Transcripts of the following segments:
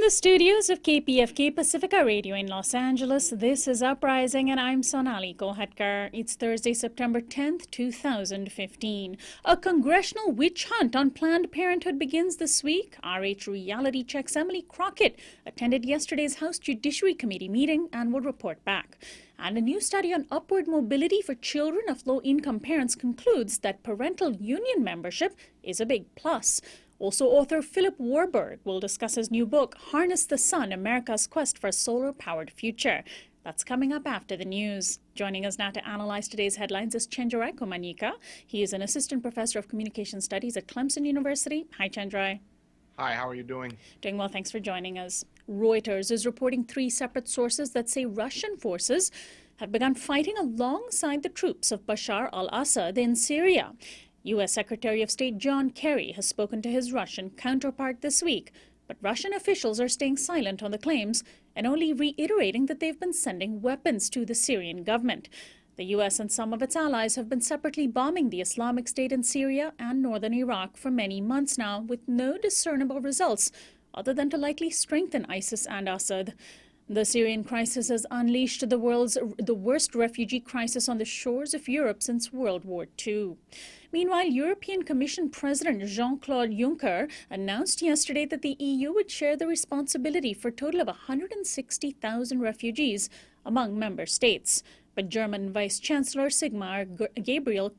the studios of KPFK Pacifica Radio in Los Angeles, this is Uprising, and I'm Sonali Kolhatkar. It's Thursday, September 10th, 2015. A congressional witch hunt on Planned Parenthood begins this week. RH Reality Check's Emily Crockett attended yesterday's House Judiciary Committee meeting and will report back. And a new study on upward mobility for children of low-income parents concludes that parental union membership is a big plus. Also, author Philip Warburg will discuss his new book, Harness the Sun, America's Quest for a Solar-Powered Future. That's coming up after the news. Joining us now to analyze today's headlines is Chenjerai Komanyika. He is an assistant professor of communication studies at Clemson University. Hi, Chenjerai. Hi, how are you doing? Doing well, thanks for joining us. Reuters is reporting three separate sources that say Russian forces have begun fighting alongside the troops of Bashar al-Assad in Syria. U.S. Secretary of State John Kerry has spoken to his Russian counterpart this week, but Russian officials are staying silent on the claims and only reiterating that they've been sending weapons to the Syrian government. The U.S. and some of its allies have been separately bombing the Islamic State in Syria and northern Iraq for many months now, with no discernible results other than to likely strengthen ISIS and Assad. The Syrian crisis has unleashed the worst refugee crisis on the shores of Europe since World War II. Meanwhile, European Commission President Jean-Claude Juncker announced yesterday that the EU would share the responsibility for a total of 160,000 refugees among member states. But German Vice-Chancellor Sigmar Gabriel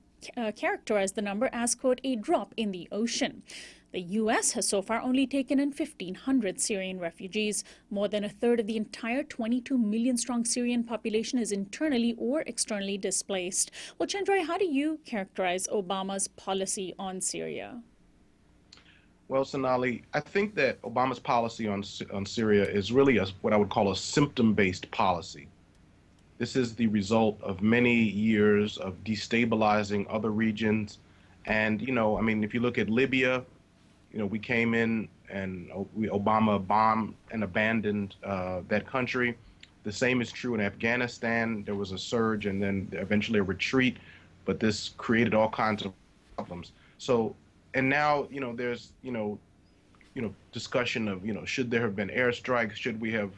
characterized the number as, quote, a drop in the ocean. The U.S. has so far only taken in 1,500 Syrian refugees. More than a third of the entire 22 million-strong Syrian population is internally or externally displaced. Well, Chenjerai, how do you characterize Obama's policy on Syria? Well, Sonali, I think that Obama's policy on Syria is really what I would call a symptom-based policy. This is the result of many years of destabilizing other regions. And, if you look at Libya, we came in and Obama bombed and abandoned that country. The same is true in Afghanistan. There was a surge and then eventually a retreat, but this created all kinds of problems. So, and now, there's, discussion of, should there have been airstrikes? Should we have,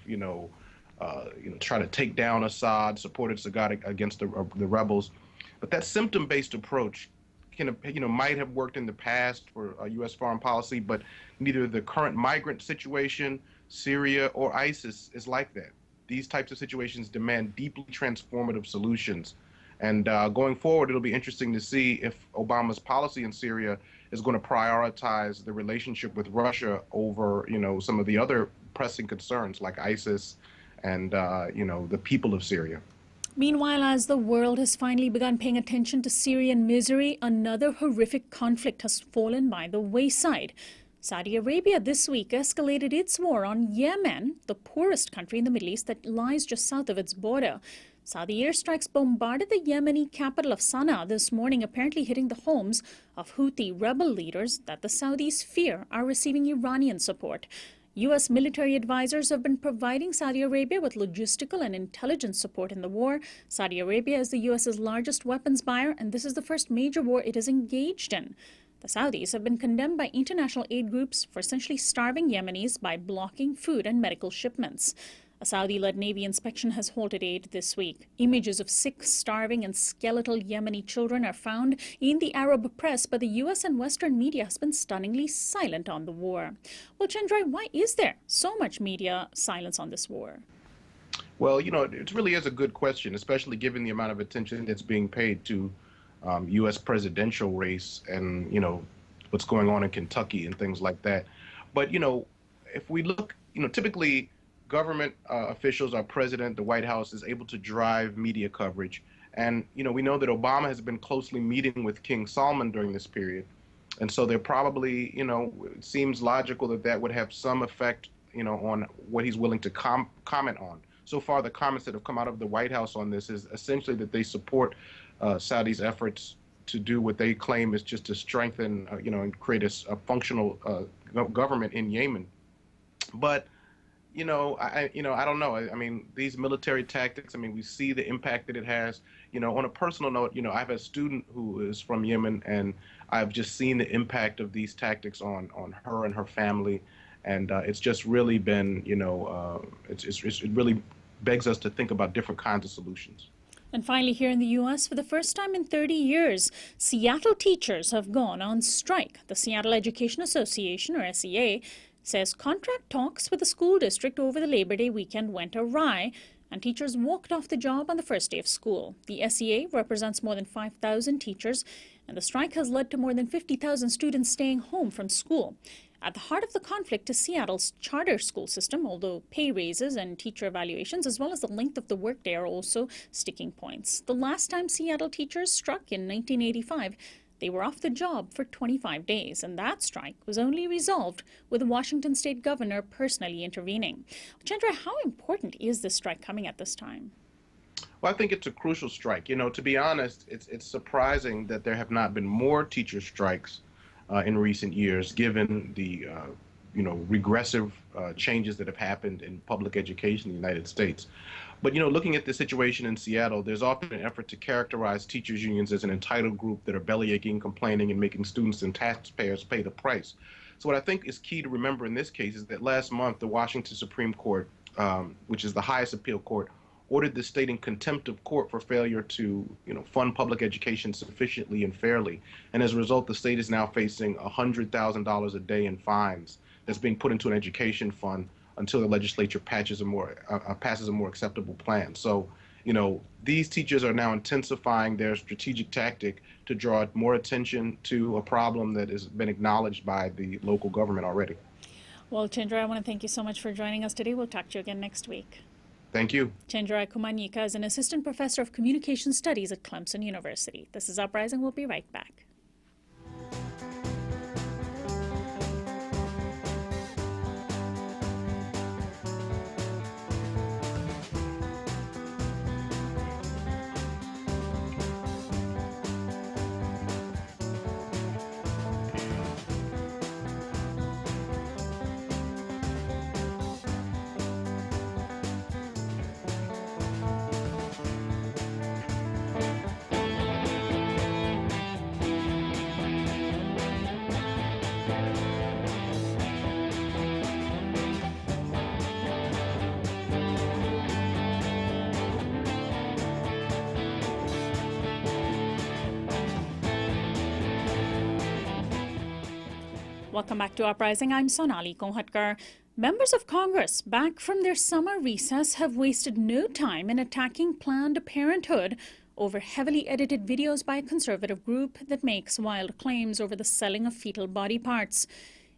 try to take down Assad, supported Assad against the rebels? But that symptom-based approach might have worked in the past for U.S. foreign policy, but neither the current migrant situation, Syria, or ISIS is like that. These types of situations demand deeply transformative solutions. And going forward, it'll be interesting to see if Obama's policy in Syria is going to prioritize the relationship with Russia over, some of the other pressing concerns like ISIS and, the people of Syria. Meanwhile, as the world has finally begun paying attention to Syrian misery, another horrific conflict has fallen by the wayside. Saudi Arabia this week escalated its war on Yemen, the poorest country in the Middle East that lies just south of its border. Saudi airstrikes bombarded the Yemeni capital of Sana'a this morning, apparently hitting the homes of Houthi rebel leaders that the Saudis fear are receiving Iranian support. U.S. military advisors have been providing Saudi Arabia with logistical and intelligence support in the war. Saudi Arabia is the U.S.'s largest weapons buyer, and this is the first major war it is engaged in. The Saudis have been condemned by international aid groups for essentially starving Yemenis by blocking food and medical shipments. A Saudi-led Navy inspection has halted aid this week. Images of sick, starving, and skeletal Yemeni children are found in the Arab press, but the U.S. and Western media has been stunningly silent on the war. Well, Chenjerai, why is there so much media silence on this war? Well, it really is a good question, especially given the amount of attention that's being paid to U.S. presidential race and, what's going on in Kentucky and things like that. But, if we look, typically government officials, our president, the White House is able to drive media coverage. And, we know that Obama has been closely meeting with King Salman during this period. And so they're probably, it seems logical that would have some effect, on what he's willing to comment on. So far, the comments that have come out of the White House on this is essentially that they support Saudi's efforts to do what they claim is just to strengthen, and create a functional government in Yemen. But I don't know. I mean, these military tactics, we see the impact that it has. On a personal note, I have a student who is from Yemen, and I've just seen the impact of these tactics on her and her family. And it's just really been, it really begs us to think about different kinds of solutions. And finally, here in the U.S., for the first time in 30 years, Seattle teachers have gone on strike. The Seattle Education Association, or SEA, says contract talks with the school district over the Labor Day weekend went awry, and teachers walked off the job on the first day of school. The SEA represents more than 5,000 teachers, and the strike has led to more than 50,000 students staying home from school. At the heart of the conflict is Seattle's charter school system, although pay raises and teacher evaluations, as well as the length of the workday, are also sticking points. The last time Seattle teachers struck in 1985, they were off the job for 25 days, and that strike was only resolved with the Washington state governor personally intervening. Chandra, how important is this strike coming at this time? Well, I think it's a crucial strike. To be honest, it's surprising that there have not been more teacher strikes in recent years, given the regressive changes that have happened in public education in the United States. But looking at the situation in Seattle, there's often an effort to characterize teachers' unions as an entitled group that are bellyaching, complaining, and making students and taxpayers pay the price. So what I think is key to remember in this case is that last month, the Washington Supreme Court, which is the highest appeal court, ordered the state in contempt of court for failure to, fund public education sufficiently and fairly. And as a result, the state is now facing $100,000 a day in fines that's being put into an education fund until the legislature passes a more acceptable plan. So, these teachers are now intensifying their strategic tactic to draw more attention to a problem that has been acknowledged by the local government already. Well, Chandra, I want to thank you so much for joining us today. We'll talk to you again next week. Thank you. Chandra Kumanyika is an assistant professor of communication studies at Clemson University. This is Uprising. We'll be right back. Welcome back to Uprising. I'm Sonali Kohatkar. Members of Congress, back from their summer recess, have wasted no time in attacking Planned Parenthood over heavily edited videos by a conservative group that makes wild claims over the selling of fetal body parts.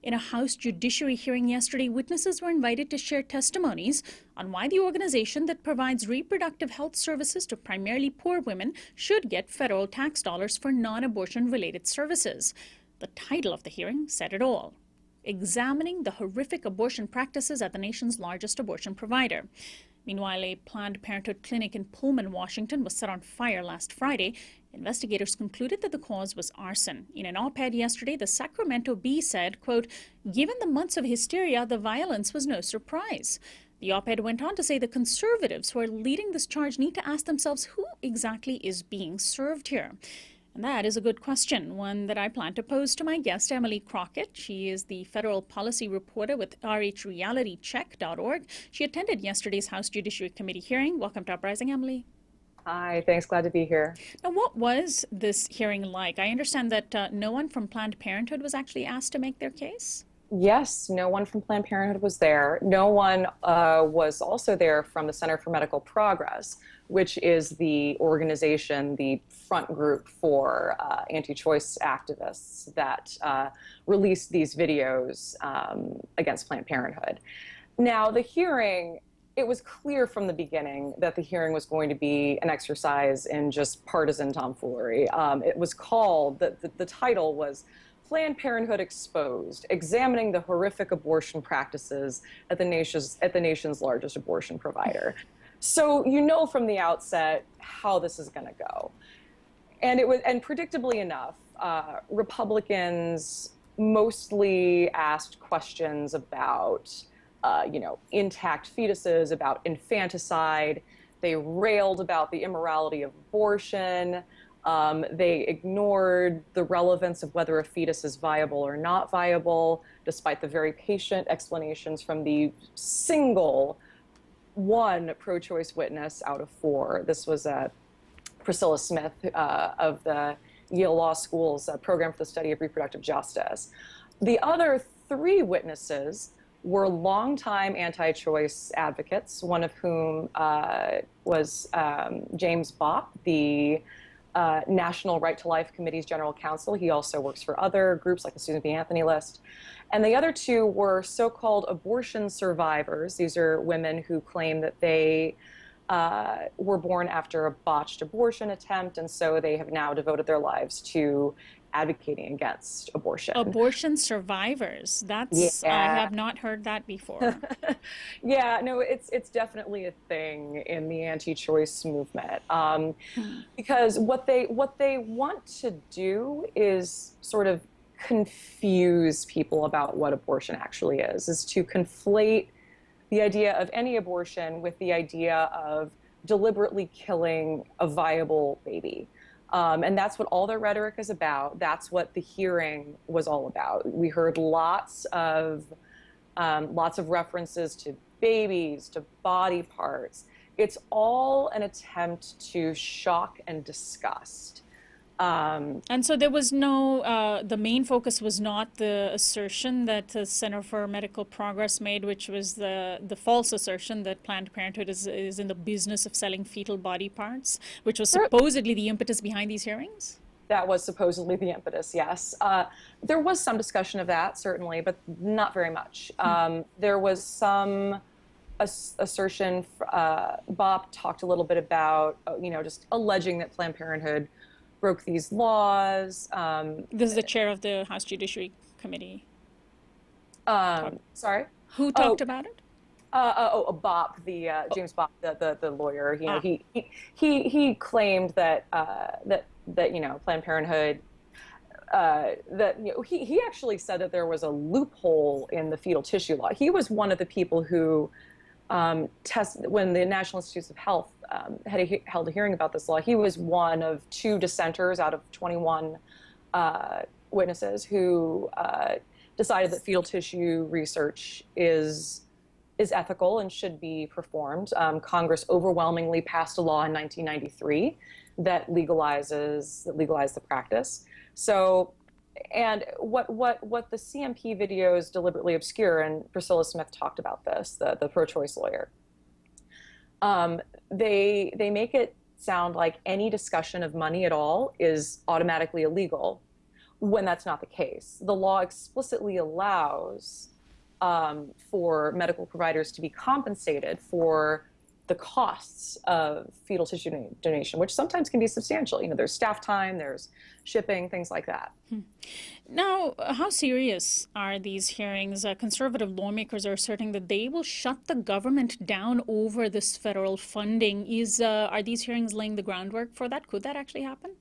In a House Judiciary hearing yesterday, witnesses were invited to share testimonies on why the organization that provides reproductive health services to primarily poor women should get federal tax dollars for non-abortion related services. The title of the hearing said it all: Examining the Horrific Abortion Practices at the Nation's Largest Abortion Provider. Meanwhile, a Planned Parenthood clinic in Pullman, Washington was set on fire last Friday. Investigators concluded that the cause was arson. In an op-ed yesterday, the Sacramento Bee said, quote, "Given the months of hysteria, the violence was no surprise." The op-ed went on to say the conservatives who are leading this charge need to ask themselves who exactly is being served here. And that is a good question, one that I plan to pose to my guest, Emily Crockett. She is the federal policy reporter with rhrealitycheck.org. She attended yesterday's House Judiciary Committee hearing. Welcome to Uprising, Emily. Hi, thanks. Glad to be here. Now, what was this hearing like? I understand that no one from Planned Parenthood was actually asked to make their case? Yes, no one from Planned Parenthood was there. No one was also there from the Center for Medical Progress, which is the organization, the front group for anti-choice activists that released these videos against Planned Parenthood. Now, the hearing, it was clear from the beginning that the hearing was going to be an exercise in just partisan tomfoolery. It was called, the title was Planned Parenthood Exposed, Examining the Horrific Abortion Practices at the nation's largest abortion provider. So you know from the outset how this is going to go. And predictably enough, Republicans mostly asked questions about, intact fetuses, about infanticide. They railed about the immorality of abortion. They ignored the relevance of whether a fetus is viable or not viable, despite the very patient explanations from the single one pro-choice witness out of four. This was Priscilla Smith of the Yale Law School's Program for the Study of Reproductive Justice. The other three witnesses were longtime anti-choice advocates, one of whom was James Bopp, the National Right to Life Committee's general counsel. He also works for other groups like the Susan B. Anthony List. And the other two were so-called abortion survivors. These are women who claim that they were born after a botched abortion attempt, and so they have now devoted their lives to advocating against abortion. Abortion survivors. That's, I have not heard that before. Yeah, no, it's definitely a thing in the anti-choice movement. Because what they want to do is sort of confuse people about what abortion actually is to conflate the idea of any abortion with the idea of deliberately killing a viable baby. And that's what all their rhetoric is about. That's what the hearing was all about. We heard lots of references to babies, to body parts. It's all an attempt to shock and disgust. And so there was no, the main focus was not the assertion that the Center for Medical Progress made, which was the false assertion that Planned Parenthood is in the business of selling fetal body parts, which was supposedly the impetus behind these hearings? That was supposedly the impetus, yes. There was some discussion of that, certainly, but not very much. There was some assertion, Bob talked a little bit about, just alleging that Planned Parenthood broke these laws. This is the chair of the House Judiciary Committee. Sorry? Who talked about it? Bopp, James Bopp, the lawyer. He claimed that Planned Parenthood. He actually said that there was a loophole in the fetal tissue law. He was one of the people who when the National Institutes of Health held a hearing about this law. He was one of two dissenters out of 21 witnesses who decided that fetal tissue research is ethical and should be performed. Congress overwhelmingly passed a law in 1993 that legalized the practice. So, and what the CMP videos deliberately obscure, and Priscilla Smith talked about this, the pro-choice lawyer, they make it sound like any discussion of money at all is automatically illegal, when that's not the case. The law explicitly allows for medical providers to be compensated for the costs of fetal tissue donation, which sometimes can be substantial. There's staff time, there's shipping, things like that. Now, how serious are these hearings? Conservative lawmakers are asserting that they will shut the government down over this federal funding. Are these hearings laying the groundwork for that? Could that actually happen?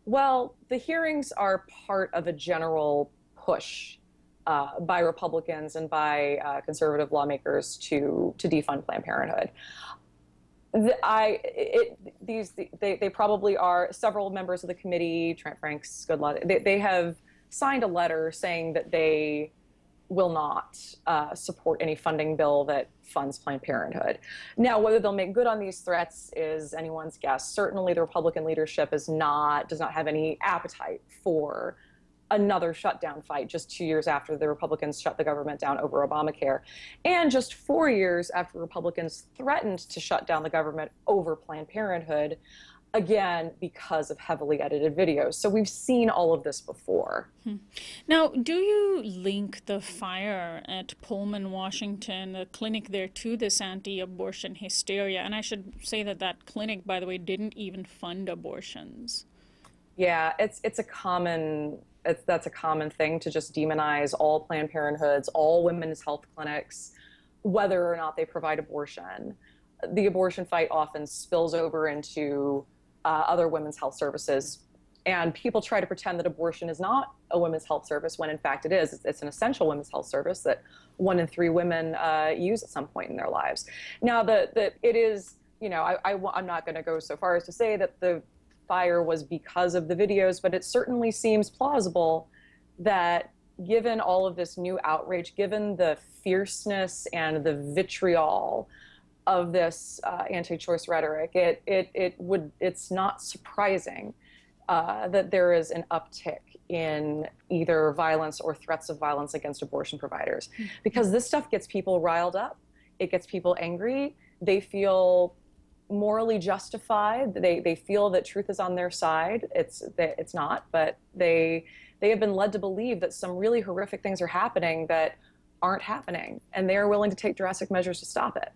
Well, the hearings are part of a general push by Republicans and by conservative lawmakers to defund Planned Parenthood. They probably are. Several members of the committee, Trent Franks, they have signed a letter saying that they will not support any funding bill that funds Planned Parenthood. Now, whether they'll make good on these threats is anyone's guess. Certainly, the Republican leadership does not have any appetite for another shutdown fight just 2 years after the Republicans shut the government down over Obamacare, and just 4 years after Republicans threatened to shut down the government over Planned Parenthood, again, because of heavily edited videos. So we've seen all of this before. Now, do you link the fire at Pullman, Washington, the clinic there, to this anti-abortion hysteria? And I should say that clinic, by the way, didn't even fund abortions. Yeah, that's a common thing, to just demonize all Planned Parenthoods, all women's health clinics, whether or not they provide abortion. The abortion fight often spills over into other women's health services, and people try to pretend that abortion is not a women's health service when in fact it is. It's an essential women's health service that 1 in 3 women use at some point in their lives. Now, it is, I'm not going to go so far as to say that the fire was because of the videos, but it certainly seems plausible that given all of this new outrage, given the fierceness and the vitriol of this anti-choice rhetoric, it's not surprising that there is an uptick in either violence or threats of violence against abortion providers, because this stuff gets people riled up. It gets people angry. They feel morally justified. They feel that truth is on their side. It's not, but they have been led to believe that some really horrific things are happening that aren't happening, and they are willing to take drastic measures to stop it.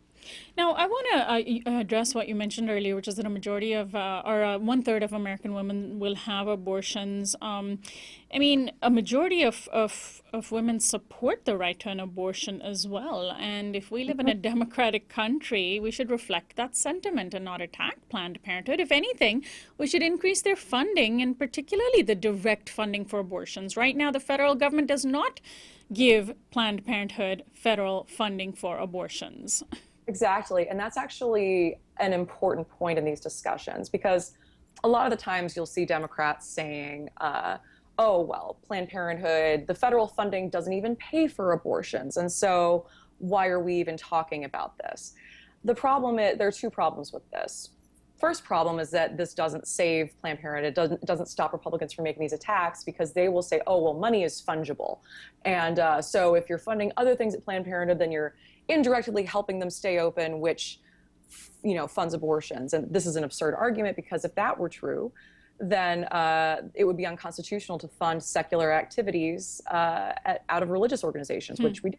Now, I want to address what you mentioned earlier, which is that a majority of, or 1/3 of American women will have abortions. I mean, a majority of women support the right to an abortion as well. And if we live in a democratic country, we should reflect that sentiment and not attack Planned Parenthood. If anything, we should increase their funding, and particularly the direct funding for abortions. Right now, the federal government does not give Planned Parenthood federal funding for abortions. Exactly. And that's actually an important point in these discussions, because a lot of the times you'll see Democrats saying, oh, well, Planned Parenthood, the federal funding doesn't even pay for abortions, and so why are we even talking about this? The problem is, there are two problems with this. First problem is that this doesn't save Planned Parenthood. It doesn't stop Republicans from making these attacks, because they will say, oh, well, money is fungible. And so if you're funding other things at Planned Parenthood, then you're indirectly helping them stay open, which, funds abortions. And this is an absurd argument, because if that were true, then it would be unconstitutional to fund secular activities out of religious organizations, which we do.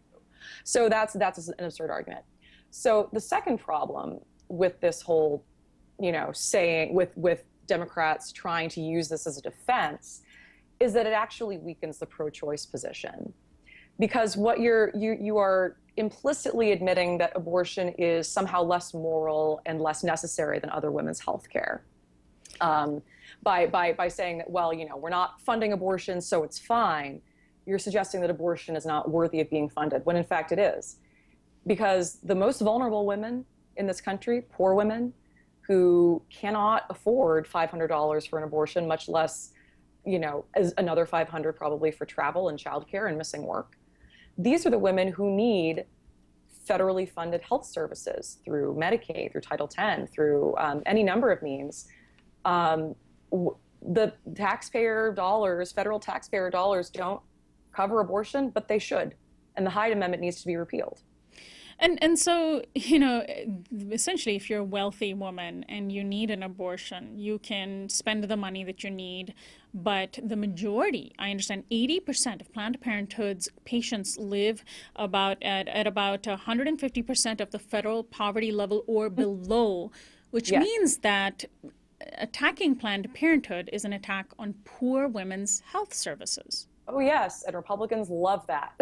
So that's an absurd argument. So the second problem with this whole, saying with Democrats trying to use this as a defense, is that it actually weakens the pro-choice position, because what you are implicitly admitting that abortion is somehow less moral and less necessary than other women's health care. By saying that, well, we're not funding abortion, so it's fine, you're suggesting that abortion is not worthy of being funded, when in fact it is. Because the most vulnerable women in this country, poor women, who cannot afford $500 for an abortion, much less, as another $500 probably for travel and childcare and missing work. These are the women who need federally funded health services through Medicaid, through Title X, through any number of means. The taxpayer dollars, federal taxpayer dollars, don't cover abortion, but they should. And the Hyde Amendment needs to be repealed. And so, essentially, if you're a wealthy woman and you need an abortion, you can spend the money that you need. But the majority, I understand 80% of Planned Parenthood's patients live at about 150% of the federal poverty level or below, which means that attacking Planned Parenthood is an attack on poor women's health services. Oh, yes, and Republicans love that.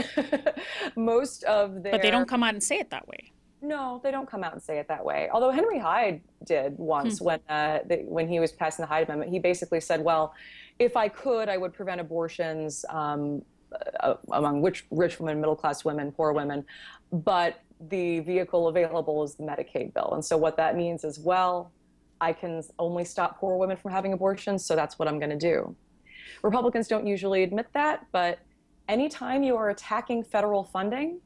But they don't come out and say it that way. No, they don't come out and say it that way. Although Henry Hyde did once when he was passing the Hyde Amendment. He basically said, well, if I could, I would prevent abortions among rich women, middle-class women, poor women. But the vehicle available is the Medicaid bill. And so what that means is, well, I can only stop poor women from having abortions, so that's what I'm going to do. Republicans don't usually admit that, but anytime you are attacking federal funding,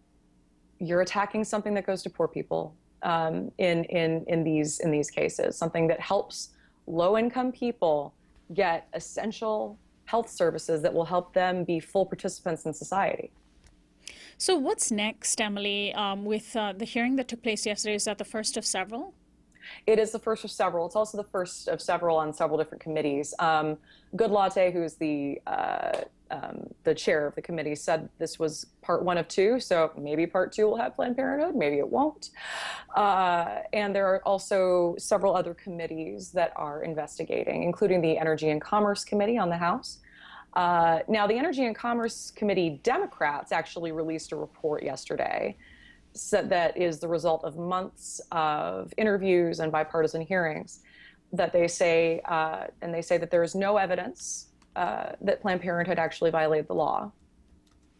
you're attacking something that goes to poor people in these cases, something that helps low-income people get essential health services that will help them be full participants in society. So what's next, Emily, with the hearing that took place yesterday? Is that the first of several? It is the first of several. It's also the first of several on several different committees. Goodlatte, who's the chair of the committee, said this was part 1 of 2, so maybe part 2 will have Planned Parenthood, maybe it won't. And there are also several other committees that are investigating, including the Energy and Commerce Committee on the House. Now, the Energy and Commerce Committee Democrats actually released a report yesterday that is the result of months of interviews and bipartisan hearings, that they say, that there is no evidence that Planned Parenthood actually violated the law.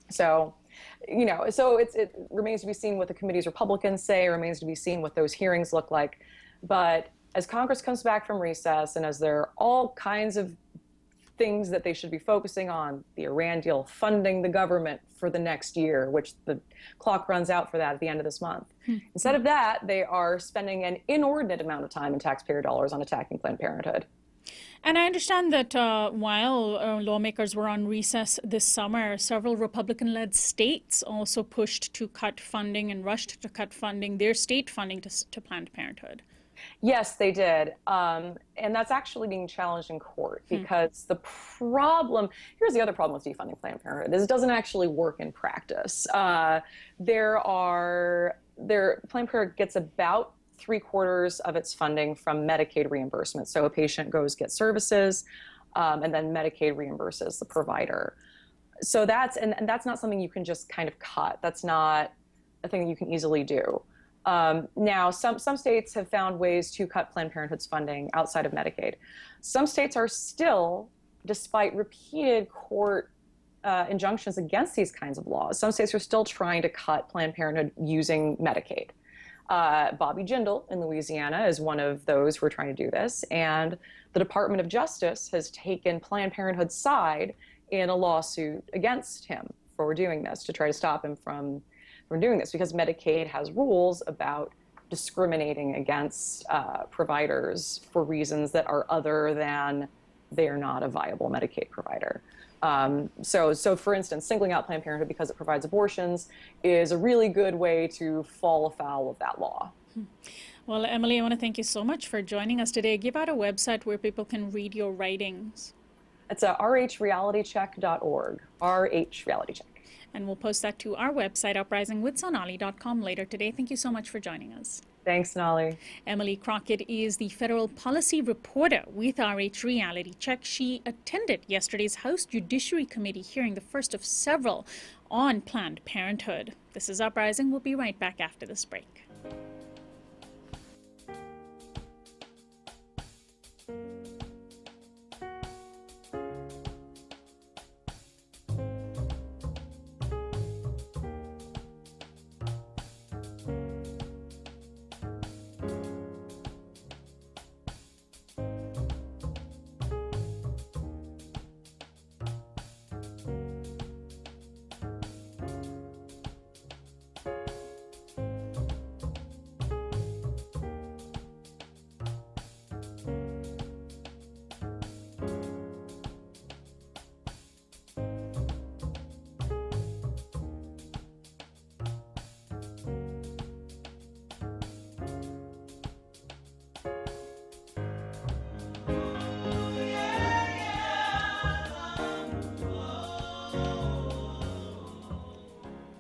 So, it remains to be seen what the committee's Republicans say. It remains to be seen what those hearings look like. But as Congress comes back from recess and as there are all kinds of things that they should be focusing on, the Iran deal, funding the government for the next year, which the clock runs out for that at the end of this month. Instead of that, they are spending an inordinate amount of time in taxpayer dollars on attacking Planned Parenthood. And I understand that while lawmakers were on recess this summer, several Republican-led states also pushed to cut funding and rushed to cut funding, their state funding to Planned Parenthood. Yes, they did. And that's actually being challenged in court because the problem, here's the other problem with defunding Planned Parenthood, is it doesn't actually work in practice. Planned Parenthood gets about 3/4 of its funding from Medicaid reimbursement. So a patient goes get services, and then Medicaid reimburses the provider. So that's not something you can just kind of cut. That's not a thing that you can easily do. Now, some states have found ways to cut Planned Parenthood's funding outside of Medicaid. Some states are still, despite repeated court injunctions against these kinds of laws, some states are still trying to cut Planned Parenthood using Medicaid. Bobby Jindal in Louisiana is one of those who are trying to do this, and the Department of Justice has taken Planned Parenthood's side in a lawsuit against him for doing this, to try to stop him from doing this, because Medicaid has rules about discriminating against providers for reasons that are other than they are not a viable Medicaid provider. So for instance, singling out Planned Parenthood because it provides abortions is a really good way to fall afoul of that law. Well, Emily, I want to thank you so much for joining us today. Give out a website where people can read your writings. It's rhrealitycheck.org, rhrealitycheck. And we'll post that to our website, uprisingwithsonali.com, later today. Thank you so much for joining us. Thanks, Sonali. Emily Crockett is the federal policy reporter with RH Reality Check. She attended yesterday's House Judiciary Committee hearing, the first of several on Planned Parenthood. This is Uprising. We'll be right back after this break.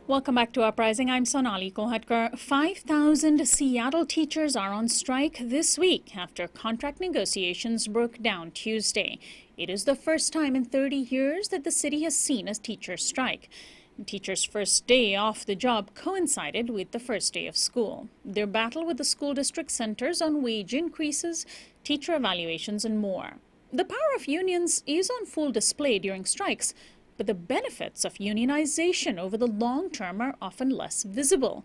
Welcome back to Uprising. I'm Sonali Kohatkar. 5,000 Seattle teachers are on strike this week after contract negotiations broke down Tuesday. It is the first time in 30 years that the city has seen a teacher strike. Teachers' first day off the job coincided with the first day of school. Their battle with the school district centers on wage increases, teacher evaluations, and more. The power of unions is on full display during strikes, but the benefits of unionization over the long term are often less visible.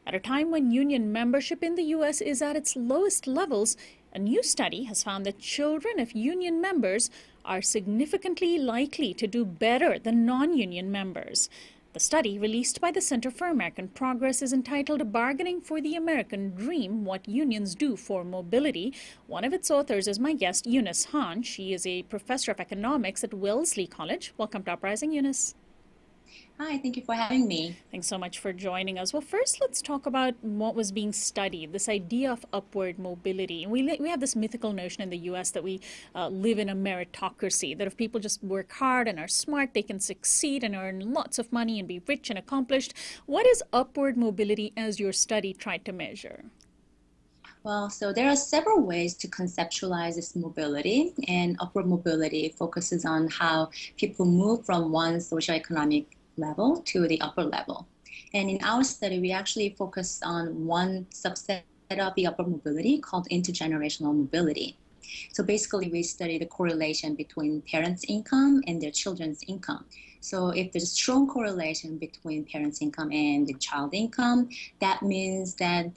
At a time when union membership in the U.S. is at its lowest levels, a new study has found that children of union members are significantly likely to do better than non-union members. The study, released by the Center for American Progress, is entitled Bargaining for the American Dream, What Unions Do for Mobility. One of its authors is my guest, Eunice Hahn. She is a professor of economics at Wellesley College. Welcome to Uprising, Eunice. Hi, thank you for having me. Thanks so much for joining us. Well, first, let's talk about what was being studied, this idea of upward mobility. We have this mythical notion in the U.S. that we live in a meritocracy, that if people just work hard and are smart, they can succeed and earn lots of money and be rich and accomplished. What is upward mobility as your study tried to measure? Well, so there are several ways to conceptualize this mobility, and upward mobility focuses on how people move from one socioeconomic level to the upper level. And in our study, we actually focused on one subset of the upward mobility called intergenerational mobility. So basically, we study the correlation between parents' income and their children's income. So if there's a strong correlation between parents' income and the child income, that means that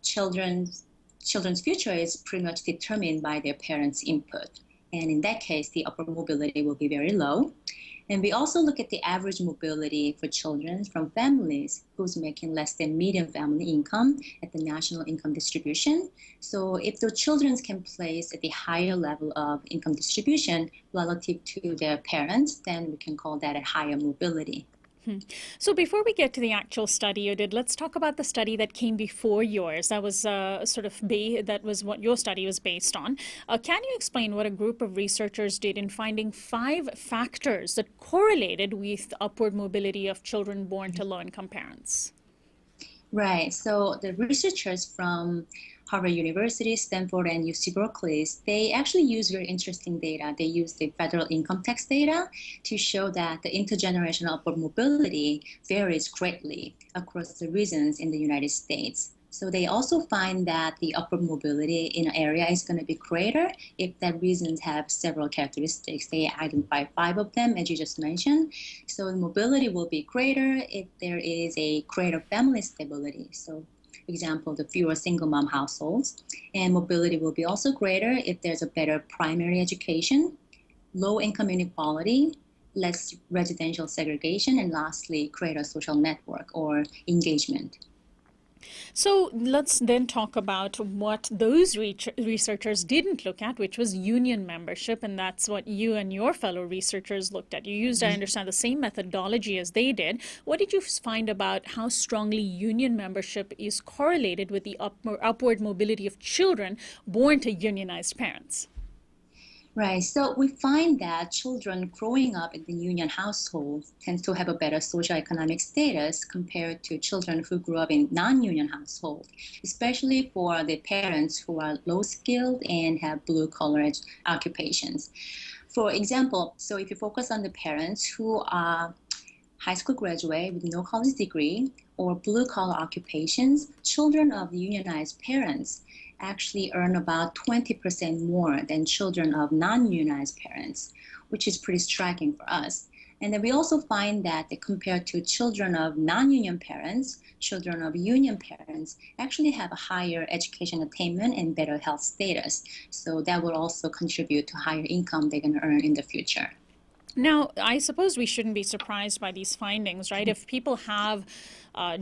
children's children's future is pretty much determined by their parents' input. And in that case, the upward mobility will be very low. And we also look at the average mobility for children from families who's making less than median family income at the national income distribution. So if the children can place at the higher level of income distribution relative to their parents, then we can call that a higher mobility. So before we get to the actual study you did, let's talk about the study that came before yours. That was that was what your study was based on. Can you explain what a group of researchers did in finding 5 factors that correlated with upward mobility of children born to low-income parents? Right. So the researchers from Harvard University, Stanford, and UC Berkeley, they actually use very interesting data. They use the federal income tax data to show that the intergenerational upward mobility varies greatly across the regions in the United States. So they also find that the upward mobility in an area is going to be greater if that regions have several characteristics. They identify 5 of them, as you just mentioned. So the mobility will be greater if there is a greater family stability. So, for example, the fewer single mom households. And mobility will be also greater if there's a better primary education, low income inequality, less residential segregation, and lastly, greater social network or engagement. So let's then talk about what those researchers didn't look at, which was union membership, and that's what you and your fellow researchers looked at. You used, I understand, the same methodology as they did. What did you find about how strongly union membership is correlated with the upward mobility of children born to unionized parents? Right. So we find that children growing up in the union household tend to have a better socioeconomic status compared to children who grew up in non-union household, especially for the parents who are low-skilled and have blue-collar occupations. For example, so if you focus on the parents who are high school graduate with no college degree or blue-collar occupations, children of unionized parents actually earn about 20% more than children of non-unionized parents, which is pretty striking for us. And then we also find that compared to children of non-union parents, children of union parents actually have a higher education attainment and better health status. So that will also contribute to higher income they're going to earn in the future. Now, I suppose we shouldn't be surprised by these findings, right? If people have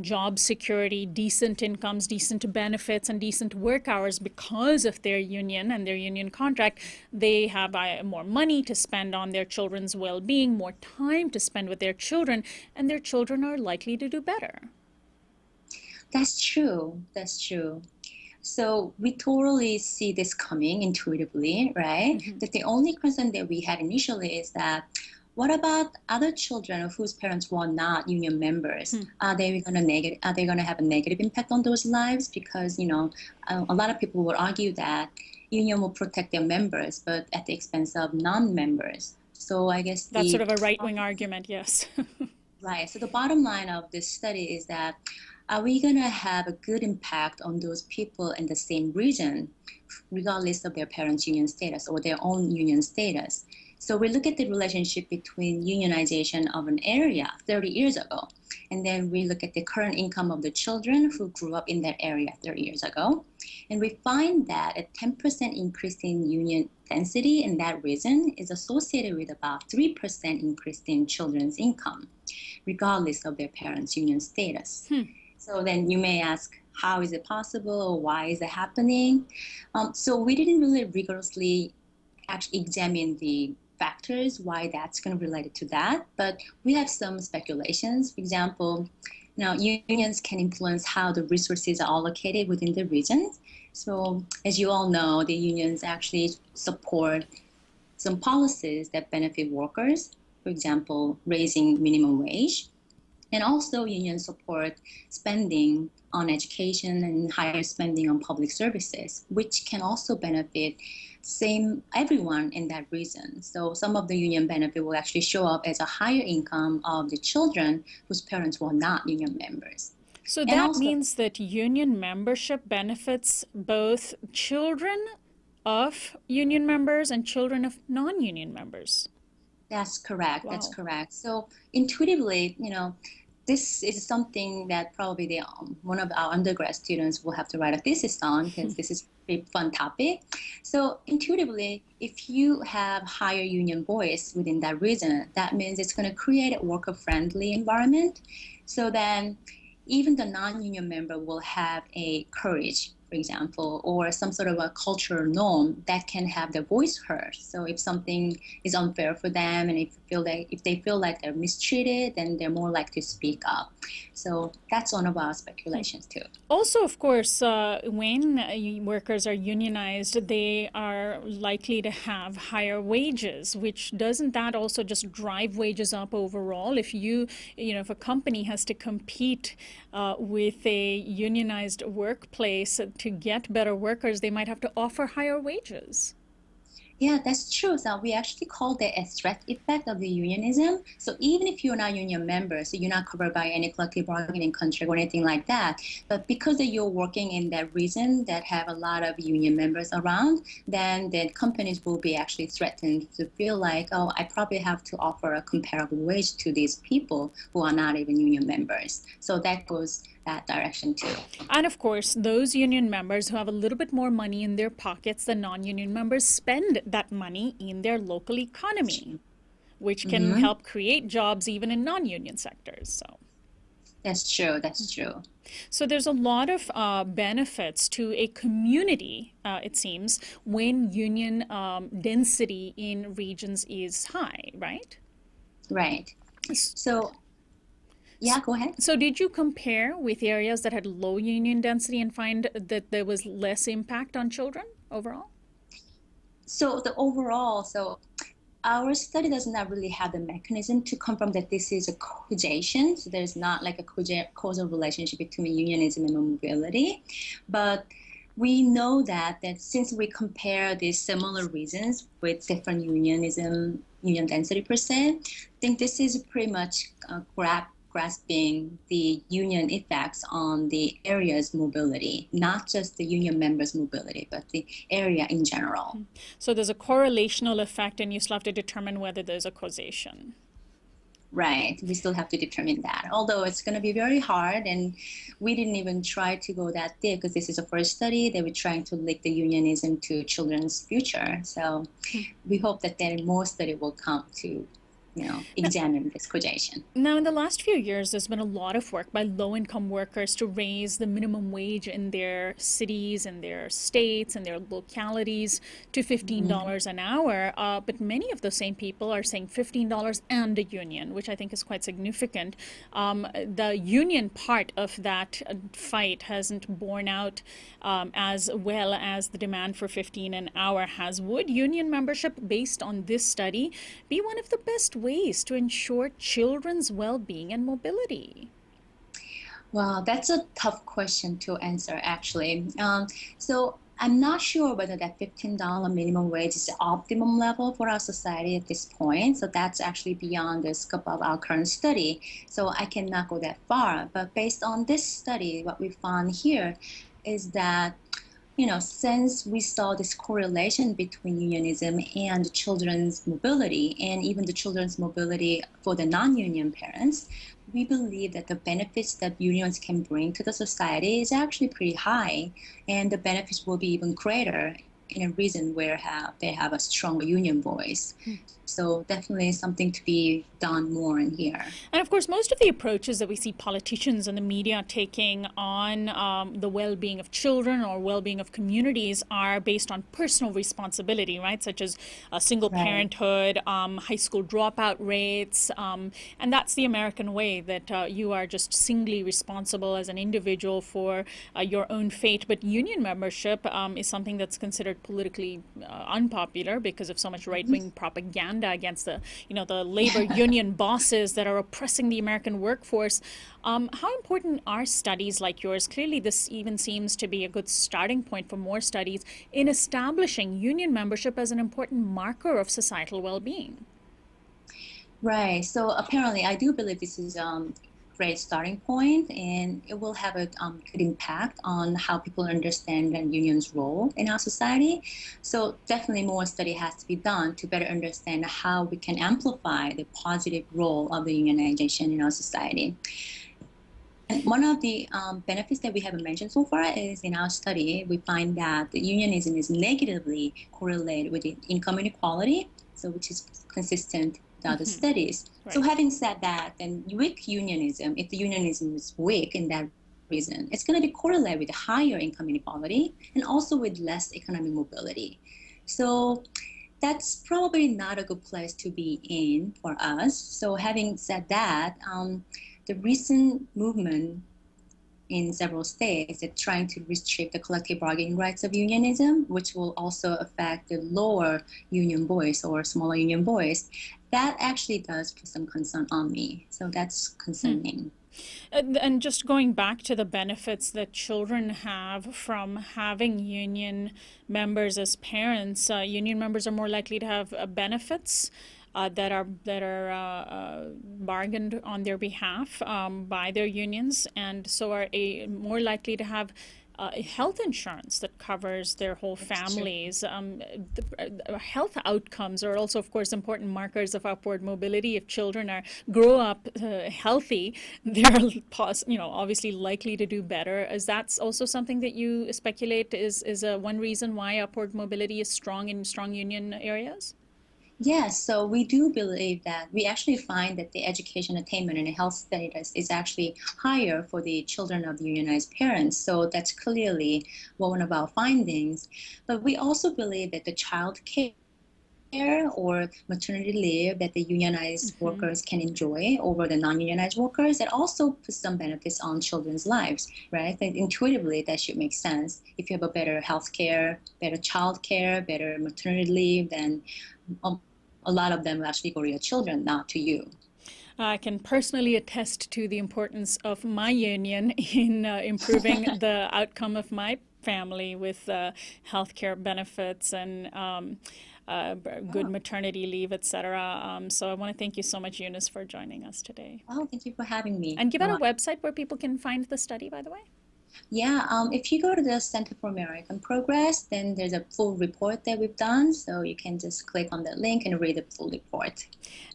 job security, decent incomes, decent benefits, and decent work hours because of their union and their union contract, they have more money to spend on their children's well-being, more time to spend with their children, and their children are likely to do better. That's true. That's true. So we totally see this coming intuitively, right? Mm-hmm. But the only concern that we had initially is that what about other children whose parents were not union members? Are they going to have a negative impact on those lives? Because, a lot of people would argue that union will protect their members, but at the expense of non-members. So I guess that's sort of a right-wing argument, yes. Right. So the bottom line of this study is that are we going to have a good impact on those people in the same region, regardless of their parents' union status or their own union status? So we look at the relationship between unionization of an area 30 years ago, and then we look at the current income of the children who grew up in that area 30 years ago. And we find that a 10% increase in union density in that region is associated with about 3% increase in children's income, regardless of their parents' union status. So then you may ask, how is it possible or why is it happening? So we didn't really rigorously actually examine the factors why that's going to be related to that, but we have some speculations. For example, unions can influence how the resources are allocated within the regions. So as you all know, the unions actually support some policies that benefit workers, for example, raising minimum wage. And also unions support spending on education and higher spending on public services, which can also benefit everyone in that region. So some of the union benefit will actually show up as a higher income of the children whose parents were not union members. So that means that union membership benefits both children of union members and children of non-union members. That's correct. Wow. That's correct. So intuitively, this is something that probably one of our undergrad students will have to write a thesis on because this is a fun topic. So intuitively, if you have higher union voice within that region, that means it's going to create a worker-friendly environment. So then even the non-union member will have a courage, for example, or some sort of a cultural norm that can have their voice heard. So if something is unfair for them and if they feel like they're mistreated, then they're more likely to speak up. So that's one of our speculations too. Also, of course, when workers are unionized, they are likely to have higher wages, which doesn't that also just drive wages up overall? If if a company has to compete with a unionized workplace to get better workers, they might have to offer higher wages. Yeah, that's true. So we actually call that a threat effect of the unionism. So even if you're not union member, so you're not covered by any collective bargaining contract or anything like that, but because that you're working in that region that have a lot of union members around, then the companies will be actually threatened to feel like, oh, I probably have to offer a comparable wage to these people who are not even union members. So that goes that direction too. And of course, those union members who have a little bit more money in their pockets than non-union members spend that money in their local economy, which can help create jobs even in non-union sectors. So that's true. That's true. So there's a lot of benefits to a community, it seems, when union density in regions is high, right? Right. So yeah, go ahead. So did you compare with areas that had low union density and find that there was less impact on children overall? So our study does not really have the mechanism to confirm that this is a causation. So there's not like a causal relationship between unionism and mobility. But we know that since we compare these similar regions with different union density per se, I think this is pretty much grasping the union effects on the area's mobility, not just the union members' mobility, but the area in general. So there's a correlational effect, and you still have to determine whether there's a causation. Right. We still have to determine that, although it's going to be very hard, and we didn't even try to go that deep because this is the first study that we're trying to link the unionism to children's future. So we hope that then more study will come to examine this causation. Now, in the last few years, there's been a lot of work by low-income workers to raise the minimum wage in their cities and their states and their localities to $15 an hour. But many of those same people are saying $15 and a union, which I think is quite significant. The union part of that fight hasn't borne out as well as the demand for $15 an hour has. Would union membership, based on this study, be one of the best ways to ensure children's well-being and mobility? Well, that's a tough question to answer, actually. So I'm not sure whether that $15 minimum wage is the optimum level for our society at this point. So that's actually beyond the scope of our current study. So I cannot go that far. But based on this study, what we found here is that since we saw this correlation between unionism and children's mobility, and even the children's mobility for the non-union parents, we believe that the benefits that unions can bring to the society is actually pretty high, and the benefits will be even greater in a region where they have a strong union voice. So definitely something to be done more in here. And of course, most of the approaches that we see politicians and the media taking on the well-being of children or well-being of communities are based on personal responsibility, right? Such as single parenthood, high school dropout rates. And that's the American way, that you are just singly responsible as an individual for your own fate. But union membership is something that's considered politically unpopular because of so much right-wing propaganda against the labor union bosses that are oppressing the American workforce. How important are studies like yours? Clearly, this even seems to be a good starting point for more studies in establishing union membership as an important marker of societal well-being. Right. So apparently, I do believe this is great starting point, and it will have a good impact on how people understand the union's role in our society. So definitely more study has to be done to better understand how we can amplify the positive role of the unionization in our society. And one of the benefits that we haven't mentioned so far is in our study, we find that the unionism is negatively correlated with income inequality, so which is consistent with other studies. Right. So having said that, then weak unionism, if the unionism is weak in that reason, it's going to be correlated with higher income inequality and also with less economic mobility. So that's probably not a good place to be in for us. So having said that, the recent movement in several states is trying to restrict the collective bargaining rights of unionism, which will also affect the lower union voice or smaller union voice. That actually does put some concern on me. So that's concerning. And just going back to the benefits that children have from having union members as parents, union members are more likely to have benefits that are bargained on their behalf by their unions, and so are more likely to have health insurance that covers their whole families. Health outcomes are also, of course, important markers of upward mobility. If children grow up healthy, they're obviously likely to do better. Is that also something that you speculate is one reason why upward mobility is strong in strong union areas? Yes, so we do believe that we actually find that the education attainment and the health status is actually higher for the children of unionized parents. So that's clearly one of our findings. But we also believe that the child care or maternity leave that the unionized workers can enjoy over the non-unionized workers, it also puts some benefits on children's lives, right? I think intuitively that should make sense. If you have a better health care, better child care, better maternity leave, then a lot of them will actually go to your children, not to you. I can personally attest to the importance of my union in improving the outcome of my family with healthcare benefits and good maternity leave, etc. So I want to thank you so much, Eunice, for joining us today. Oh, thank you for having me. And give out a website where people can find the study, by the way. Yeah, if you go to the Center for American Progress, then there's a full report that we've done. So you can just click on that link and read the full report.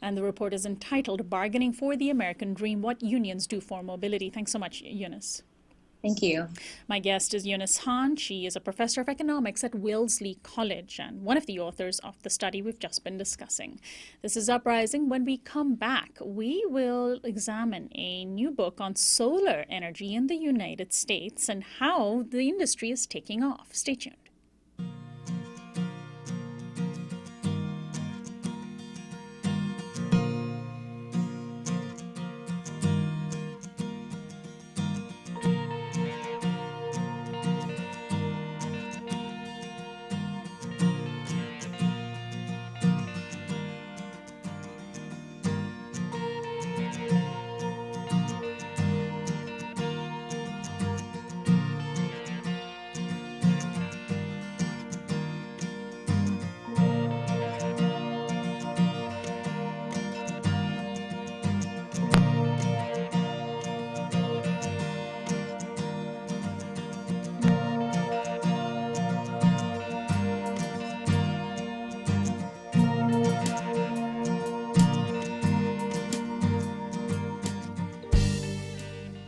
And the report is entitled Bargaining for the American Dream, What Unions Do for Mobility. Thanks so much, Eunice. Thank you. My guest is Eunice Han. She is a professor of economics at Wellesley College and one of the authors of the study we've just been discussing. This is Uprising. When we come back, we will examine a new book on solar energy in the United States and how the industry is taking off. Stay tuned.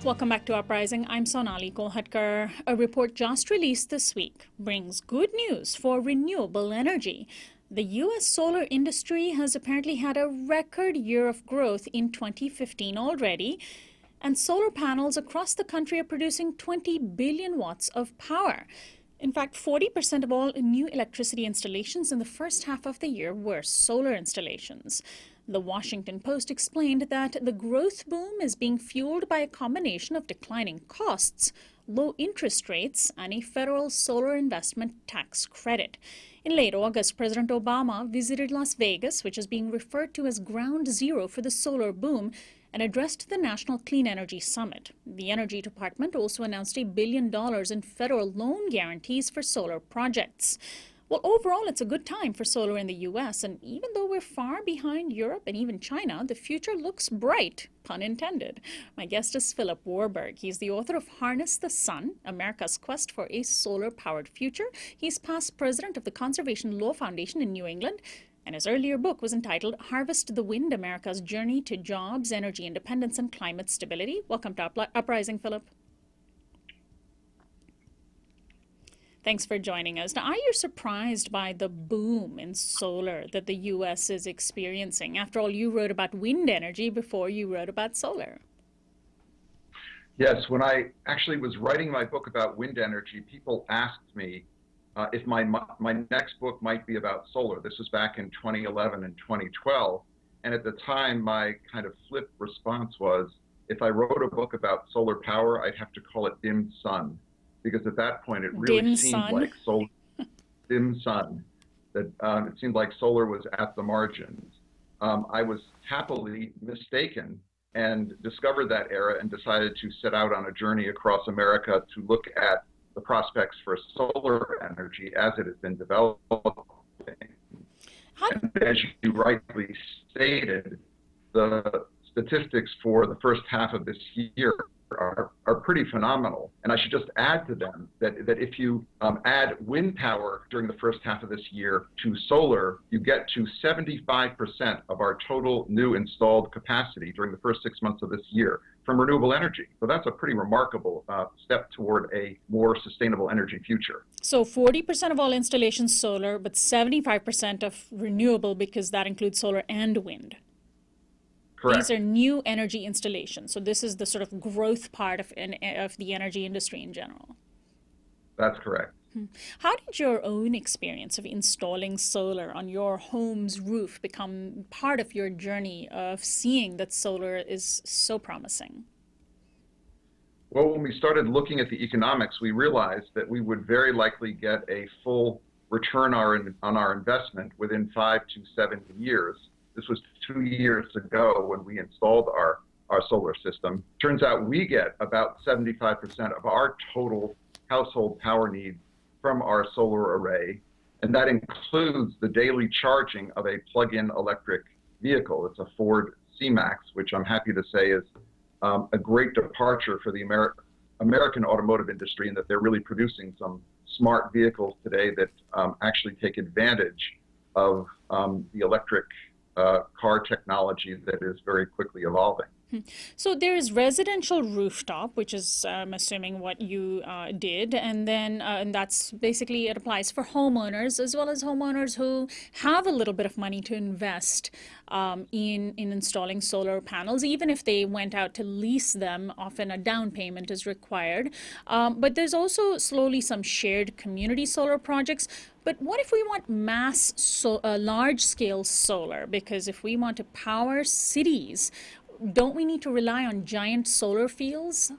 Welcome back to Uprising. I'm Sonali Kolhatkar. A report just released this week brings good news for renewable energy. The U.S. solar industry has apparently had a record year of growth in 2015 already, and solar panels across the country are producing 20 billion watts of power. In fact, 40% of all new electricity installations in the first half of the year were solar installations. The Washington Post explained that the growth boom is being fueled by a combination of declining costs, low interest rates, and a federal solar investment tax credit. In late August, President Obama visited Las Vegas, which is being referred to as ground zero for the solar boom, and addressed the National Clean Energy Summit. The Energy Department also announced $1 billion in federal loan guarantees for solar projects. Well, overall, it's a good time for solar in the US, and even though we're far behind Europe and even China, the future looks bright, pun intended. My guest is Philip Warburg. He's the author of Harness the Sun, America's Quest for a Solar-Powered Future. He's past president of the Conservation Law Foundation in New England, and his earlier book was entitled Harvest the Wind, America's Journey to Jobs, Energy Independence, and Climate Stability. Welcome to Uprising, Philip. Thanks for joining us. Now, are you surprised by the boom in solar that the U.S. is experiencing? After all, you wrote about wind energy before you wrote about solar. Yes, when I actually was writing my book about wind energy, people asked me if my next book might be about solar. This was back in 2011 and 2012. And at the time, my kind of flip response was, if I wrote a book about solar power, I'd have to call it Dim Sun, because at that point, it really seemed like solar, dim sun, that it seemed like solar was at the margins. I was happily mistaken and discovered that era and decided to set out on a journey across America to look at the prospects for solar energy as it has been developing. And as you rightly stated, the statistics for the first half of this year are pretty phenomenal. And I should just add to them that if you add wind power during the first half of this year to solar, you get to 75% of our total new installed capacity during the first 6 months of this year from renewable energy. So that's a pretty remarkable step toward a more sustainable energy future. So 40% of all installations solar, but 75% of renewable, because that includes solar and wind. Correct. These are new energy installations. So this is the sort of growth part of the energy industry in general. That's correct. How did your own experience of installing solar on your home's roof become part of your journey of seeing that solar is so promising? Well, when we started looking at the economics, we realized that we would very likely get a full return on our investment within 5 to 7 years. This was 2 years ago when we installed our solar system. Turns out we get about 75% of our total household power needs from our solar array, and that includes the daily charging of a plug-in electric vehicle. It's a Ford C-Max, which I'm happy to say is a great departure for the American automotive industry, in that they're really producing some smart vehicles today that actually take advantage of the electric car technology that is very quickly evolving. So there is residential rooftop, which is, I'm assuming, what you did, and then and that's basically, it applies for homeowners as well as homeowners who have a little bit of money to invest in installing solar panels. Even if they went out to lease them, often a down payment is required. But there's also slowly some shared community solar projects. But what if we want large-scale solar? Because if we want to power cities, don't we need to rely on giant solar fields?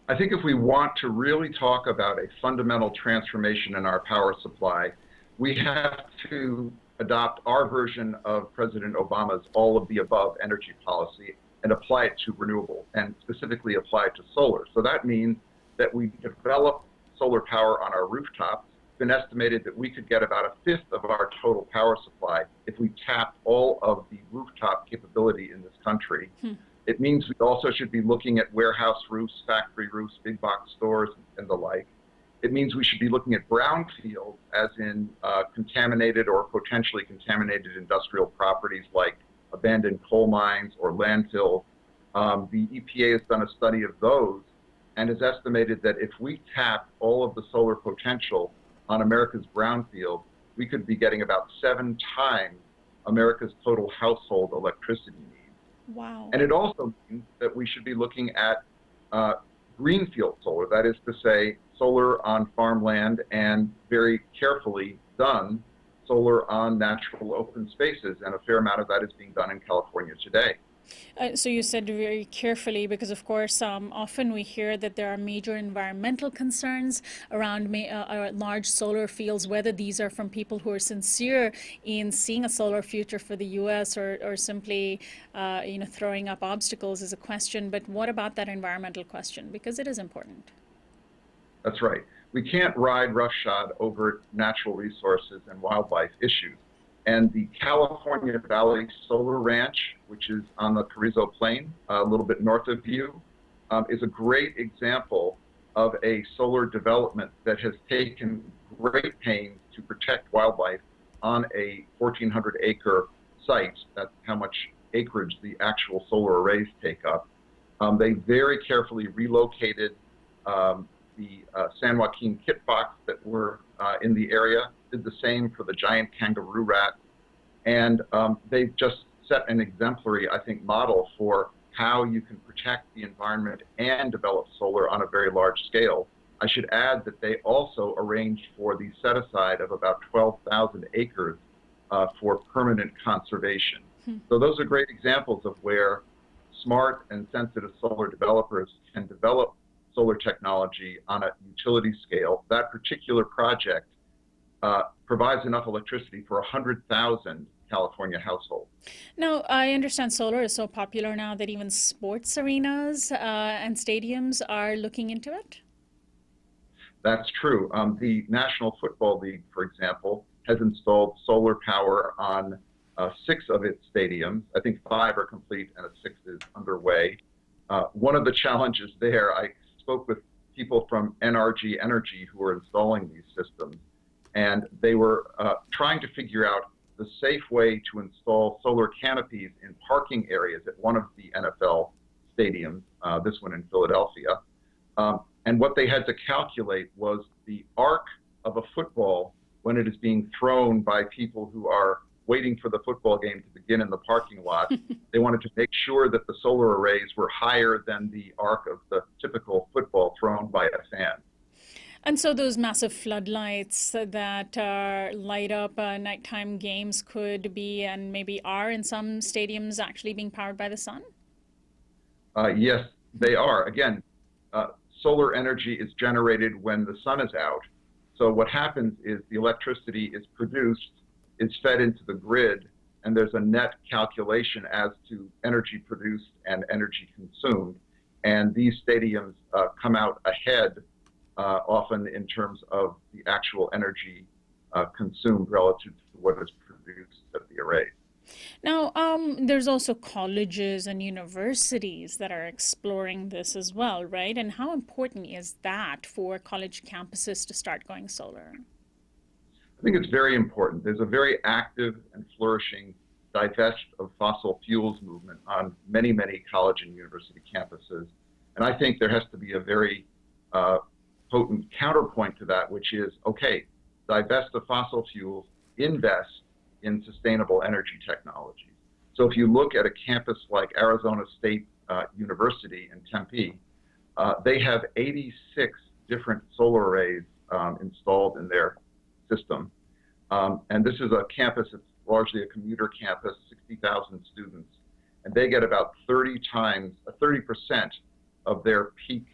I think if we want to really talk about a fundamental transformation in our power supply, we have to adopt our version of President Obama's all of the above energy policy and apply it to renewable, and specifically apply it to solar. So that means that we develop solar power on our rooftops. It's been estimated that we could get about 1/5 of our total power supply if we tapped all of the rooftop capability in this country. It means we also should be looking at warehouse roofs, factory roofs, big box stores, and the like. It means we should be looking at brownfields, as in contaminated or potentially contaminated industrial properties like abandoned coal mines or landfills. The EPA has done a study of those and has estimated that if we tap all of the solar potential on America's brownfield, we could be getting about 7 times America's total household electricity needs. Wow. And it also means that we should be looking at greenfield solar, that is to say, solar on farmland, and very carefully done solar on natural open spaces. And a fair amount of that is being done in California today. So you said very carefully, because of course often we hear that there are major environmental concerns around large solar fields. Whether these are from people who are sincere in seeing a solar future for the U.S. or simply throwing up obstacles is a question. But what about that environmental question? Because it is important. That's right. we can't ride roughshod over natural resources and wildlife issues. And the California Valley Solar Ranch, which is on the Carrizo Plain, a little bit north of you, is a great example of a solar development that has taken great pains to protect wildlife on a 1,400-acre site. That's how much acreage the actual solar arrays take up. They very carefully relocated the San Joaquin kit fox that were in the area, did the same for the giant kangaroo rat, and they've just set an exemplary, I think, model for how you can protect the environment and develop solar on a very large scale. I should add that they also arranged for the set-aside of about 12,000 acres for permanent conservation. So those are great examples of where smart and sensitive solar developers can develop solar technology on a utility scale. That particular project provides enough electricity for 100,000 California households. Now, I understand solar is so popular now that even sports arenas and stadiums are looking into it. That's true. The National Football League, for example, has installed solar power on 6 of its stadiums. I think 5 are complete and a 6th is underway. One of the challenges there, I spoke with people from NRG Energy who are installing these systems, and they were trying to figure out the safe way to install solar canopies in parking areas at one of the NFL stadiums, this one in Philadelphia. And what they had to calculate was the arc of a football when it is being thrown by people who are waiting for the football game to begin in the parking lot. They wanted to make sure that the solar arrays were higher than the arc of the typical football thrown by a fan. And so those massive floodlights that light up nighttime games could be, and maybe are in some stadiums, actually being powered by the sun? Yes, they are. Again, solar energy is generated when the sun is out. So what happens is the electricity is produced, is fed into the grid, and there's a net calculation as to energy produced and energy consumed. And these stadiums come out ahead often in terms of the actual energy consumed relative to what is produced at the array. Now, there's also colleges and universities that are exploring this as well, right? And how important is that for college campuses to start going solar? I think it's very important. There's a very active and flourishing divest of fossil fuels movement on many, many college and university campuses. And I think there has to be a very potent counterpoint to that, which is, okay, divest of fossil fuels, invest in sustainable energy technologies. So if you look at a campus like Arizona State University in Tempe, they have 86 different solar arrays installed in their system. And this is a campus, it's largely a commuter campus, 60,000 students. And they get about 30% of their peak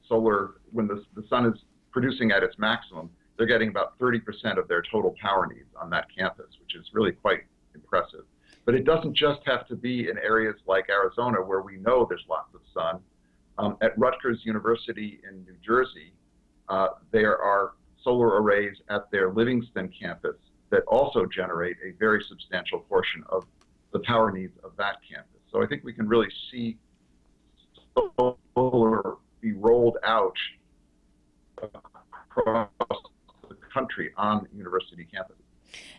solar, when the sun is producing at its maximum, they're getting about 30% of their total power needs on that campus, which is really quite impressive. But it doesn't just have to be in areas like Arizona where we know there's lots of sun. At Rutgers University in New Jersey, there are solar arrays at their Livingston campus that also generate a very substantial portion of the power needs of that campus. So I think we can really see solar be rolled out across the country on university campuses.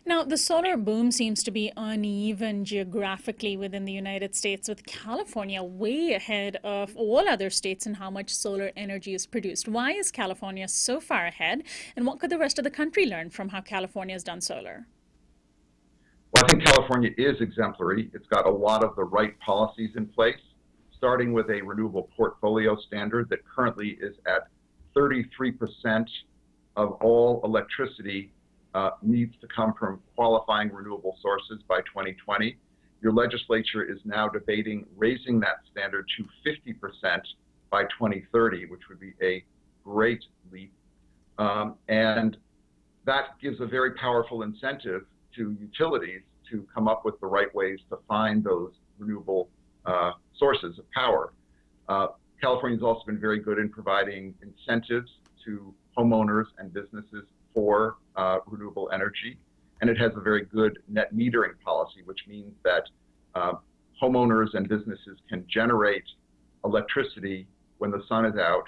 Now, the solar boom seems to be uneven geographically within the United States, with California way ahead of all other states in how much solar energy is produced. Why is California so far ahead, and what could the rest of the country learn from how California has done solar? Well, I think California is exemplary. It's got a lot of the right policies in place, starting with a renewable portfolio standard that currently is at 33% of all electricity needs to come from qualifying renewable sources by 2020. Your legislature is now debating raising that standard to 50% by 2030, which would be a great leap. And that gives a very powerful incentive to utilities to come up with the right ways to find those renewable sources of power. California's also been very good in providing incentives to homeowners and businesses for renewable energy. And it has a very good net metering policy, which means that homeowners and businesses can generate electricity when the sun is out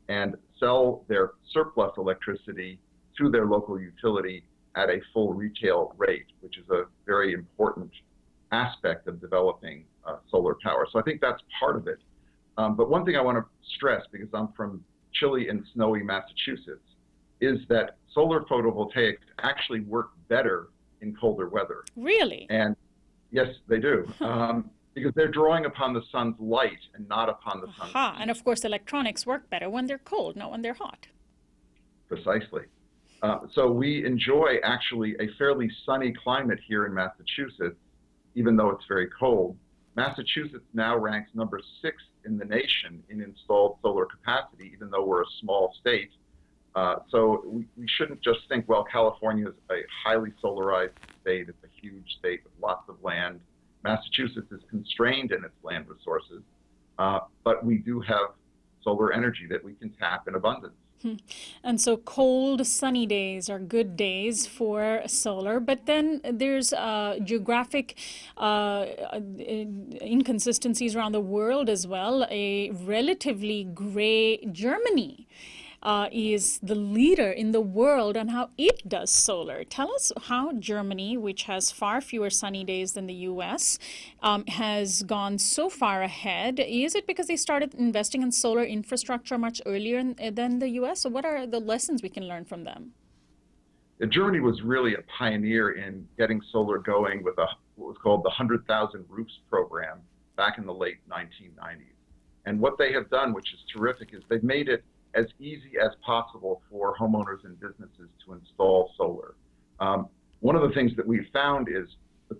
and sell their surplus electricity to their local utility at a full retail rate, which is a very important aspect of developing solar power. So I think that's part of it. But one thing I want to stress, because I'm from chilly and snowy Massachusetts, is that solar photovoltaics actually work better in colder weather. Really? And yes, they do, because they're drawing upon the sun's light and not upon the sun's heat. And of course, electronics work better when they're cold, not when they're hot. Precisely. So we enjoy actually a fairly sunny climate here in Massachusetts, even though it's very cold. Massachusetts now ranks number 6 in the nation in installed solar capacity, even though we're a small state. So we shouldn't just think, well, California is a highly solarized state. It's a huge state with lots of land. Massachusetts is constrained in its land resources, but we do have solar energy that we can tap in abundance. And so cold, sunny days are good days for solar, but then there's geographic inconsistencies around the world as well. A relatively gray Germany is the leader in the world on how it does solar. Tell us how Germany, which has far fewer sunny days than the U.S., has gone so far ahead. Is it because they started investing in solar infrastructure much earlier than the U.S.? So what are the lessons we can learn from them? Germany was really a pioneer in getting solar going with what was called the 100,000 Roofs program back in the late 1990s. And what they have done, which is terrific, is they've made it as easy as possible for homeowners and businesses to install solar. One of the things that we've found is the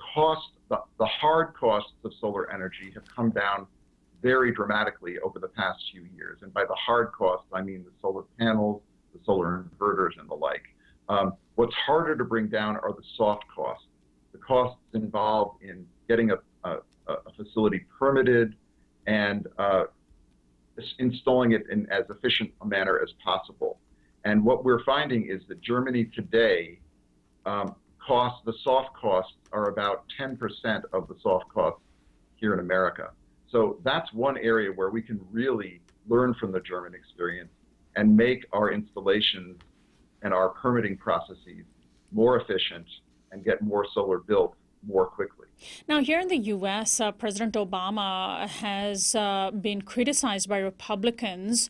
hard costs of solar energy have come down very dramatically over the past few years. And by the hard costs, I mean the solar panels, the solar inverters, and the like. What's harder to bring down are the soft costs, the costs involved in getting a facility permitted and installing it in as efficient a manner as possible. And what we're finding is that Germany today, the soft costs are about 10% of the soft costs here in America. So that's one area where we can really learn from the German experience and make our installations and our permitting processes more efficient and get more solar built more quickly. Now, here in the U.S., President Obama has been criticized by Republicans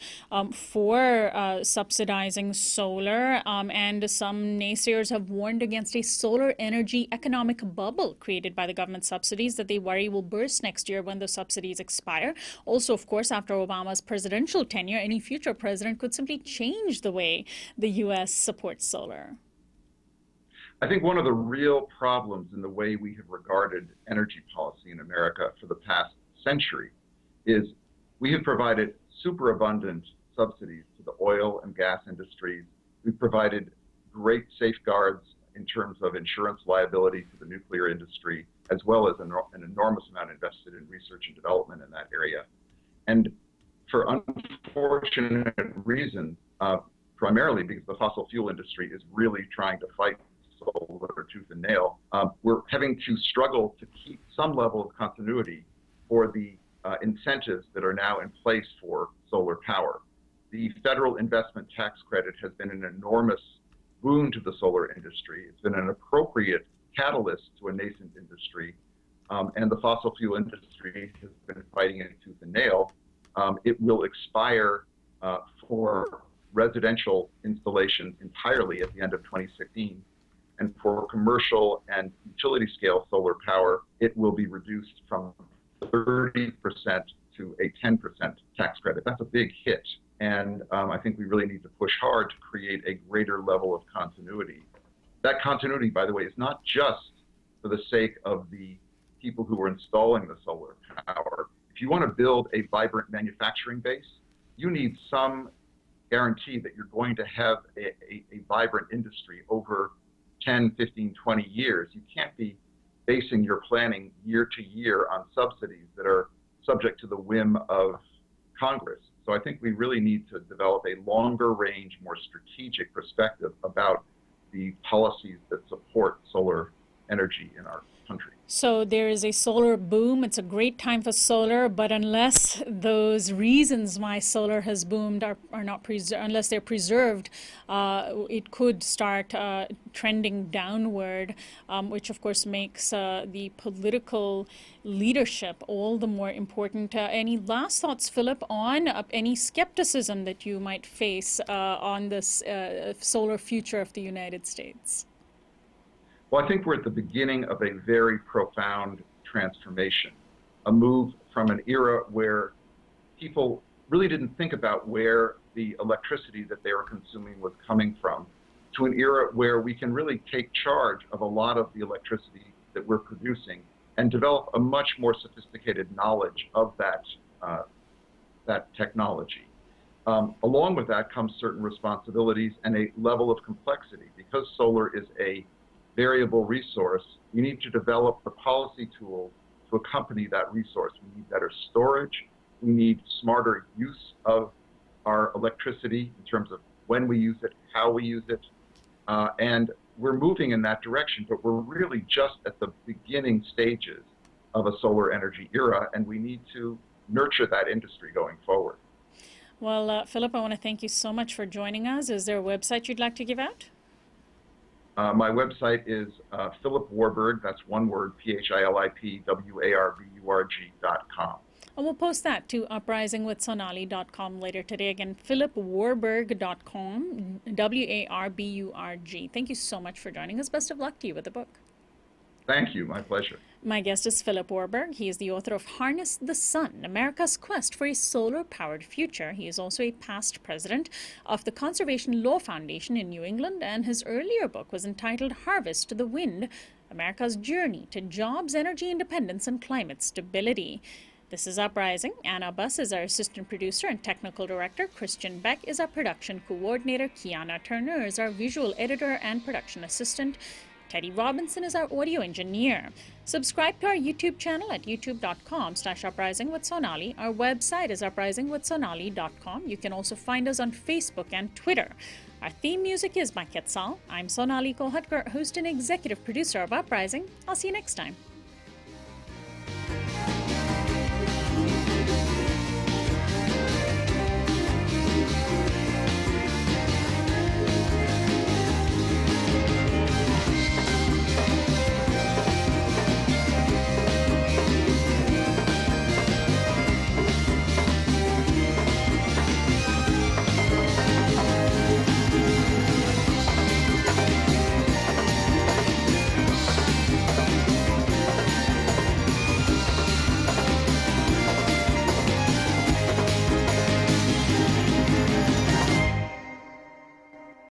for subsidizing solar, and some naysayers have warned against a solar energy economic bubble created by the government subsidies that they worry will burst next year when the subsidies expire. Also, of course, after Obama's presidential tenure, any future president could simply change the way the U.S. supports solar. I think one of the real problems in the way we have regarded energy policy in America for the past century is we have provided superabundant subsidies to the oil and gas industries. We've provided great safeguards in terms of insurance liability to the nuclear industry, as well as an enormous amount invested in research and development in that area. And for unfortunate reasons, primarily because the fossil fuel industry is really trying to fight solar tooth and nail, we're having to struggle to keep some level of continuity for the incentives that are now in place for solar power. The federal investment tax credit has been an enormous boon to the solar industry. It's been an appropriate catalyst to a nascent industry, and the fossil fuel industry has been fighting it tooth and nail. It will expire for residential installations entirely at the end of 2016. And for commercial and utility scale solar power, it will be reduced from 30% to a 10% tax credit. That's a big hit. And I think we really need to push hard to create a greater level of continuity. That continuity, by the way, is not just for the sake of the people who are installing the solar power. If you want to build a vibrant manufacturing base, you need some guarantee that you're going to have a vibrant industry over 10, 15, 20 years. You can't be basing your planning year to year on subsidies that are subject to the whim of Congress. So I think we really need to develop a longer range, more strategic perspective about the policies that support solar energy in our country. So there is a solar boom. It's a great time for solar, but unless those reasons why solar has boomed are not unless they're preserved, it could start trending downward, which of course makes the political leadership all the more important. Any last thoughts, Philip, on any skepticism that you might face on this solar future of the United States? Well, I think we're at the beginning of a very profound transformation, a move from an era where people really didn't think about where the electricity that they were consuming was coming from, to an era where we can really take charge of a lot of the electricity that we're producing and develop a much more sophisticated knowledge of that technology. Along with that comes certain responsibilities and a level of complexity. Because solar is a variable resource, you need to develop the policy tools to accompany that resource. We need better storage. We need smarter use of our electricity in terms of when we use it, how we use it. And we're moving in that direction, but we're really just at the beginning stages of a solar energy era, and we need to nurture that industry going forward. Well, Philip, I want to thank you so much for joining us. Is there a website you'd like to give out? My website is Philip Warburg, that's one word, PhilipWarburg.com. And we'll post that to uprisingwithsonali.com later today. Again, philipwarburg.com, WARBURG. Thank you so much for joining us. Best of luck to you with the book. Thank you. My pleasure. My guest is Philip Warburg. He is the author of Harness the Sun, America's Quest for a Solar-Powered Future. He is also a past president of the Conservation Law Foundation in New England, and his earlier book was entitled Harvest the Wind, America's Journey to Jobs, Energy Independence, and Climate Stability. This is Uprising. Anna Buss is our assistant producer and technical director. Christian Beck is our production coordinator. Kiana Turner is our visual editor and production assistant. Teddy Robinson is our audio engineer. Subscribe to our YouTube channel at youtube.com/uprisingwithsonali. Our website is uprisingwithsonali.com. You can also find us on Facebook and Twitter. Our theme music is by Quetzal. I'm Sonali Kolhatkar, host and executive producer of Uprising. I'll see you next time.